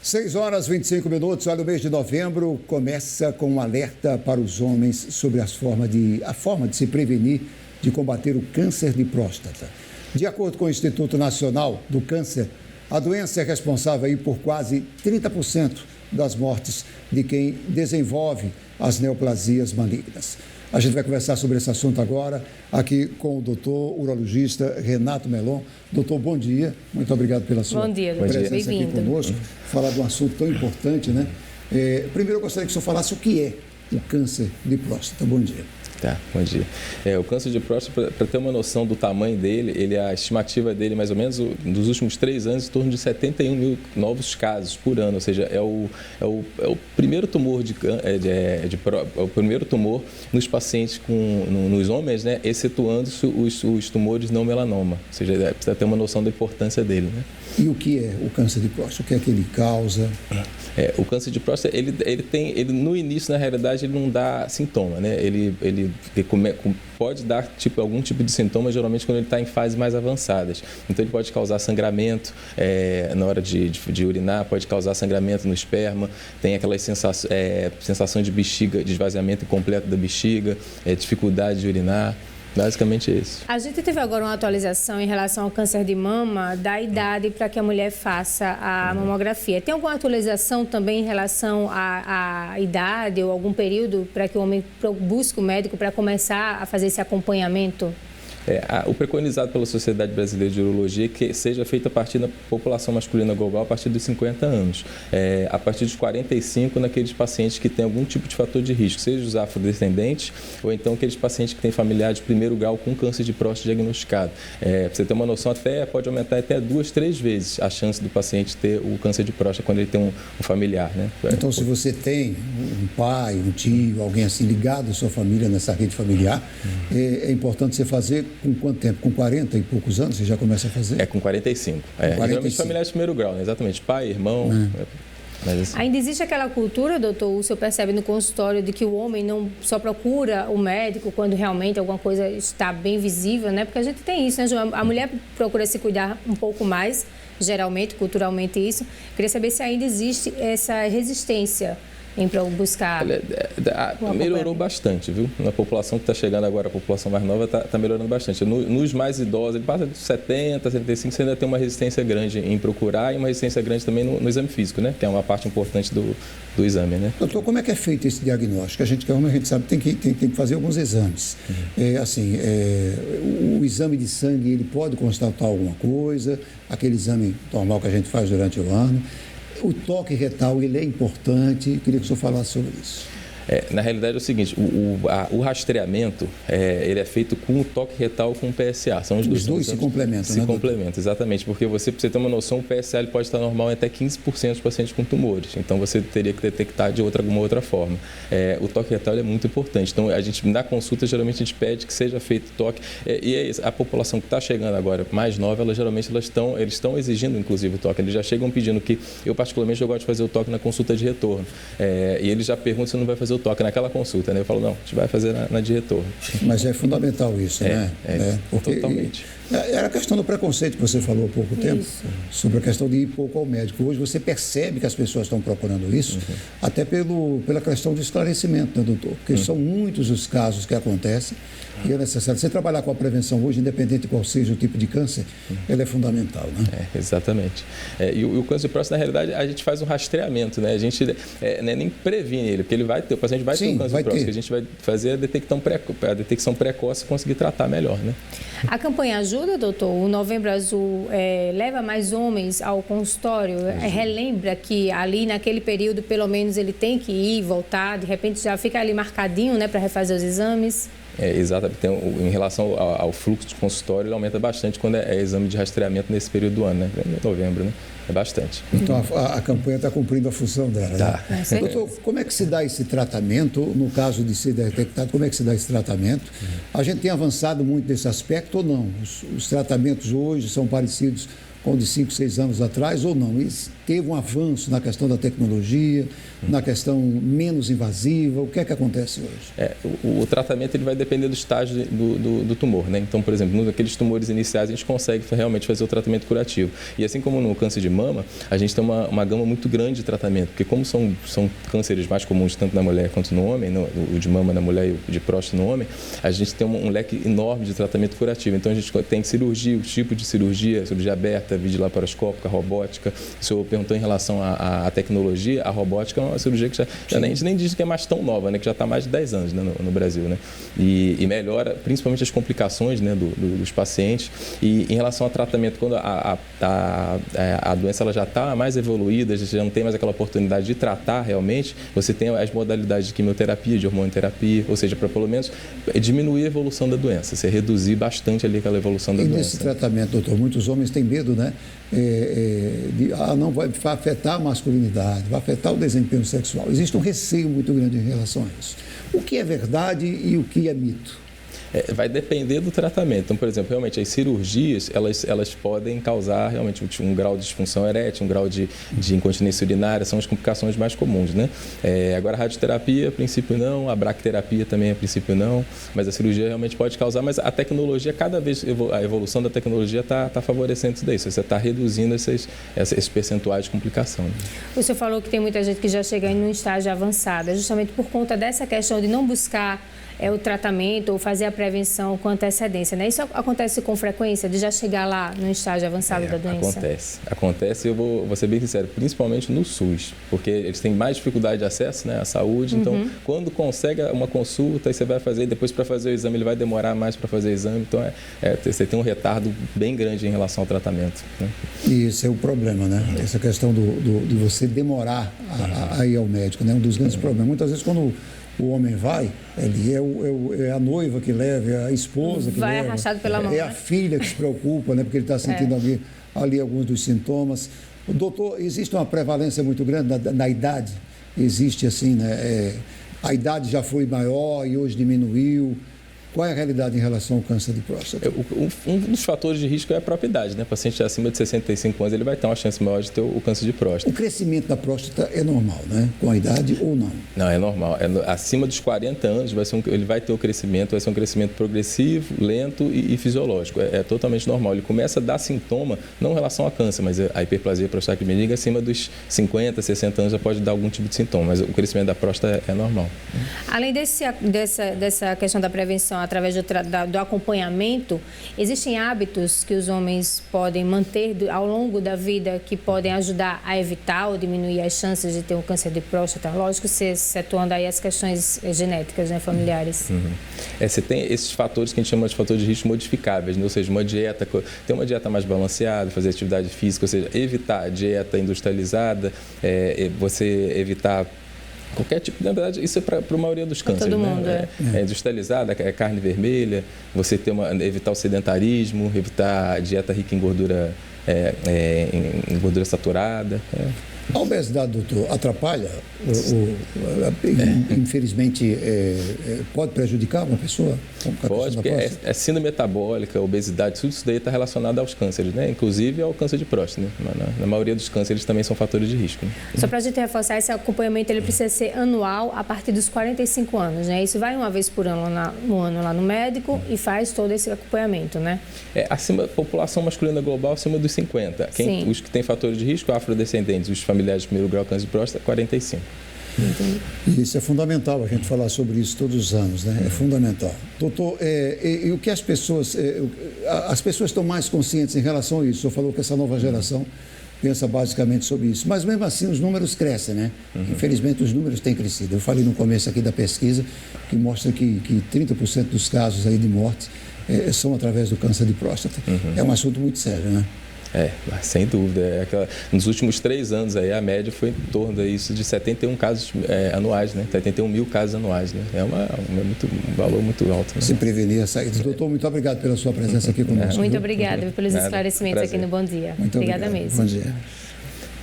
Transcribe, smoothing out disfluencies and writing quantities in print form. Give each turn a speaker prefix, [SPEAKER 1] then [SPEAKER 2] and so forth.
[SPEAKER 1] 6h25. Olha, o mês de novembro começa com um alerta para os homens sobre a forma de se prevenir, de combater o câncer de próstata. De acordo com o Instituto Nacional do Câncer, a doença é responsável aí por quase 30% das mortes de quem desenvolve as neoplasias malignas. A gente vai conversar sobre esse assunto agora aqui com o doutor urologista Renato Melon. Doutor, bom dia. Muito obrigado pela sua presença aqui conosco. Falar de um assunto tão importante, né? Primeiro, eu gostaria que o senhor falasse o que é o câncer de próstata. Bom dia.
[SPEAKER 2] Tá, bom dia. O câncer de próstata, para ter uma noção do tamanho dele, a estimativa dele, mais ou menos, nos últimos 3 anos, em torno de 71 mil novos casos por ano. Ou seja, é o primeiro tumor o primeiro tumor nos pacientes, nos homens, né, excetuando-se os tumores não melanoma. Ou seja, precisa ter uma noção da importância dele, né?
[SPEAKER 1] E o que é o câncer de próstata? O que é que ele causa?
[SPEAKER 2] O câncer de próstata, ele no início, na realidade, ele não dá sintoma, né? Ele pode dar algum tipo de sintoma, geralmente quando ele está em fases mais avançadas. Então, ele pode causar sangramento na hora de urinar, pode causar sangramento no esperma, tem aquela sensação de bexiga, de esvaziamento incompleto da bexiga, dificuldade de urinar. Basicamente é isso.
[SPEAKER 3] A gente teve agora uma atualização em relação ao câncer de mama, da idade para que a mulher faça a mamografia. Tem alguma atualização também em relação à idade ou algum período para que o homem busque o médico para começar a fazer esse acompanhamento?
[SPEAKER 2] O preconizado pela Sociedade Brasileira de Urologia é que seja feito a partir da população masculina global a partir dos 50 anos. A partir dos 45, naqueles pacientes que têm algum tipo de fator de risco, seja os afrodescendentes ou então aqueles pacientes que têm familiares de primeiro grau com câncer de próstata diagnosticado. Para você ter uma noção, pode aumentar até 2, 3 vezes a chance do paciente ter o câncer de próstata quando ele tem um familiar, né?
[SPEAKER 1] Então, se você tem um pai, um tio, alguém assim ligado à sua família, nessa rede familiar, é importante você fazer. Com quanto tempo? Com 40 e poucos anos você já começa a fazer?
[SPEAKER 2] Com 45. 45. Geralmente familiares de primeiro grau, né? Exatamente. Pai, irmão. Mas assim...
[SPEAKER 3] Ainda existe aquela cultura, doutor, o senhor percebe no consultório, de que o homem não só procura o médico quando realmente alguma coisa está bem visível, né? Porque a gente tem isso, né, João? A mulher procura se cuidar um pouco mais, geralmente, culturalmente isso. Queria saber se ainda existe essa resistência em buscar...
[SPEAKER 2] Melhorou bastante, viu? Na população que está chegando agora, a população mais nova está melhorando bastante. Nos mais idosos, ele passa de 70, 75, você ainda tem uma resistência grande em procurar e uma resistência grande também no exame físico, né? Que é uma parte importante do exame, né?
[SPEAKER 1] Doutor, como é que é feito esse diagnóstico? A gente sabe que tem que fazer alguns exames. O exame de sangue, ele pode constatar alguma coisa, aquele exame normal que a gente faz durante o ano. O toque retal, ele é importante. Queria que o senhor falasse sobre isso.
[SPEAKER 2] Na realidade é o seguinte, o rastreamento, ele é feito com o toque retal com o PSA. São os dois
[SPEAKER 1] se complementam,
[SPEAKER 2] Se complementam, exatamente. Porque para você ter uma noção, o PSA ele pode estar normal em até 15% dos pacientes com tumores. Então, você teria que detectar de alguma outra forma. O toque retal é muito importante. Então, a gente, na consulta, geralmente a gente pede que seja feito toque. A população que está chegando agora, mais nova, eles estão exigindo, inclusive, o toque. Eles já chegam pedindo que, eu particularmente, eu gosto de fazer o toque na consulta de retorno. E eles já perguntam se não vai fazer o toque naquela consulta, né? Eu falo, não, a gente vai fazer na de retorno.
[SPEAKER 1] Mas é fundamental isso, né?
[SPEAKER 2] Porque totalmente.
[SPEAKER 1] Era a questão do preconceito que você falou há pouco tempo, sobre a questão de ir pouco ao médico. Hoje você percebe que as pessoas estão procurando isso, até pela questão do esclarecimento, né, doutor? Porque são muitos os casos que acontecem e é necessário. Você trabalhar com a prevenção hoje, independente de qual seja o tipo de câncer, ela é fundamental, né?
[SPEAKER 2] Exatamente. E o câncer de próstata, na realidade, a gente faz um rastreamento, né? A gente nem previne ele, porque o paciente vai ter um câncer de próstata, que a gente vai fazer a detecção precoce e conseguir tratar melhor, né?
[SPEAKER 3] A campanha ajuda, doutor? O Novembro Azul leva mais homens ao consultório? Relembra que ali naquele período, pelo menos, ele tem que ir, voltar, de repente já fica ali marcadinho, né, para refazer os exames?
[SPEAKER 2] Exatamente. Em relação ao fluxo de consultório, ele aumenta bastante quando é exame de rastreamento nesse período do ano, né? Em novembro, né? É bastante.
[SPEAKER 1] Então, a campanha está cumprindo a função dela,
[SPEAKER 2] tá,
[SPEAKER 1] né? Doutor, como é que se dá esse tratamento, no caso de ser detectado, como é que se dá esse tratamento? A gente tem avançado muito nesse aspecto ou não? Os tratamentos hoje são parecidos com o de 5, 6 anos atrás ou não? Teve um avanço na questão da tecnologia, na questão menos invasiva? O que é que acontece hoje?
[SPEAKER 2] O tratamento ele vai depender do estágio do tumor, né? Então, por exemplo, naqueles tumores iniciais, a gente consegue realmente fazer o tratamento curativo. E assim como no câncer de mama, a gente tem uma gama muito grande de tratamento, porque como são cânceres mais comuns tanto na mulher quanto no homem, o de mama na mulher e o de próstata no homem, a gente tem um leque enorme de tratamento curativo. Então, a gente tem cirurgia, o tipo de cirurgia aberta, vídeo laparoscópica, robótica. O senhor perguntou em relação à tecnologia, a robótica é uma cirurgia que a gente nem diz que é mais tão nova, né? Que já está há mais de 10 anos, né? no Brasil, né? E melhora principalmente as complicações, né? dos pacientes. E em relação ao tratamento, quando a doença ela já está mais evoluída, já não tem mais aquela oportunidade de tratar realmente, você tem as modalidades de quimioterapia, de hormonoterapia, ou seja, para pelo menos diminuir a evolução da doença, você reduzir bastante ali aquela evolução da doença.
[SPEAKER 1] E nesse tratamento, doutor, muitos homens têm medo, né? Não vai afetar a masculinidade, vai afetar o desempenho sexual. Existe um receio muito grande em relação a isso. O que é verdade e o que é mito?
[SPEAKER 2] Vai depender do tratamento. Então, por exemplo, realmente as cirurgias, elas podem causar realmente um grau de disfunção erétil, um grau de incontinência urinária, são as complicações mais comuns, né? Agora, a radioterapia, a princípio não, a bracterapia também, a princípio não, mas a cirurgia realmente pode causar, mas a tecnologia, cada vez a evolução da tecnologia está favorecendo isso daí, você está reduzindo esses percentuais de complicação. Né?
[SPEAKER 3] O senhor falou que tem muita gente que já chega em um estágio avançado, justamente por conta dessa questão de não buscar o tratamento ou fazer a prevenção com antecedência, né? Isso acontece com frequência, de já chegar lá no estágio avançado da doença?
[SPEAKER 2] Acontece, eu vou ser bem sincero, principalmente no SUS, porque eles têm mais dificuldade de acesso, né, à saúde, então quando consegue uma consulta, aí você vai fazer, depois para fazer o exame ele vai demorar mais para fazer o exame, então você tem um retardo bem grande em relação ao tratamento. Né?
[SPEAKER 1] E esse é o problema, né? Essa questão de você demorar a ir ao médico, né? Um dos grandes problemas. Muitas vezes quando o homem vai, ele é a noiva que leva, é a esposa que
[SPEAKER 3] vai
[SPEAKER 1] leva.
[SPEAKER 3] Vai arrastado pela mão,
[SPEAKER 1] a filha que se preocupa, né? Porque ele está sentindo ali alguns dos sintomas. Doutor, existe uma prevalência muito grande na idade? Existe assim, né? A idade já foi maior e hoje diminuiu. Qual é a realidade em relação ao câncer de próstata?
[SPEAKER 2] Um dos fatores de risco é a própria idade, né? O paciente acima de 65 anos, ele vai ter uma chance maior de ter o câncer de próstata.
[SPEAKER 1] O crescimento da próstata é normal, né? Com a idade ou não?
[SPEAKER 2] Não, é normal. Acima dos 40 anos, ele vai ter o crescimento, vai ser um crescimento progressivo, lento e fisiológico. É totalmente normal. Ele começa a dar sintoma, não em relação a câncer, mas a hiperplasia prostática benigna, acima dos 50, 60 anos já pode dar algum tipo de sintoma, mas o crescimento da próstata é normal.
[SPEAKER 3] Além dessa questão da prevenção, através do acompanhamento, existem hábitos que os homens podem manter ao longo da vida que podem ajudar a evitar ou diminuir as chances de ter um câncer de próstata? Lógico, atuando aí as questões genéticas, né, familiares.
[SPEAKER 2] Você tem esses fatores que a gente chama de fatores de risco modificáveis, né? Ou seja, ter uma dieta mais balanceada, fazer atividade física, ou seja, evitar a dieta industrializada, você evitar qualquer tipo, na verdade, isso é para a maioria dos cânceres.
[SPEAKER 3] Todo mundo,
[SPEAKER 2] industrializada, é carne vermelha, você evitar o sedentarismo, evitar a dieta rica em gordura, em gordura saturada.
[SPEAKER 1] A obesidade, doutor, atrapalha? Infelizmente, pode prejudicar uma pessoa?
[SPEAKER 2] Pode, porque é síndrome metabólica, obesidade, tudo isso daí está relacionado aos cânceres, né? Inclusive ao câncer de próstata, né? Na maioria dos cânceres também são fatores de risco. Né?
[SPEAKER 3] Só para a gente reforçar, esse acompanhamento ele precisa ser anual a partir dos 45 anos, né? Isso vai uma vez por ano lá no médico e faz todo esse acompanhamento, né?
[SPEAKER 2] População masculina global acima dos 50. Os que têm fatores de risco, afrodescendentes, os familiares de primeiro grau câncer de próstata, 45.
[SPEAKER 1] E isso é fundamental, a gente falar sobre isso todos os anos, né? É fundamental. Doutor, e o que as pessoas estão mais conscientes em relação a isso? O senhor falou que essa nova geração pensa basicamente sobre isso, mas mesmo assim os números crescem, né? Infelizmente os números têm crescido. Eu falei no começo aqui da pesquisa que mostra que 30% dos casos aí de morte são através do câncer de próstata. É um assunto muito sério, né?
[SPEAKER 2] Sem dúvida. Nos últimos 3 anos, aí, a média foi em torno disso de 71 casos anuais, né? 71 mil casos anuais. Né? Um valor muito alto. Né?
[SPEAKER 1] Se prevenir a saída. Doutor, muito obrigado pela sua presença aqui conosco.
[SPEAKER 3] Muito obrigada pelos esclarecimentos aqui no Bom Dia.
[SPEAKER 1] Muito obrigada mesmo. Bom dia.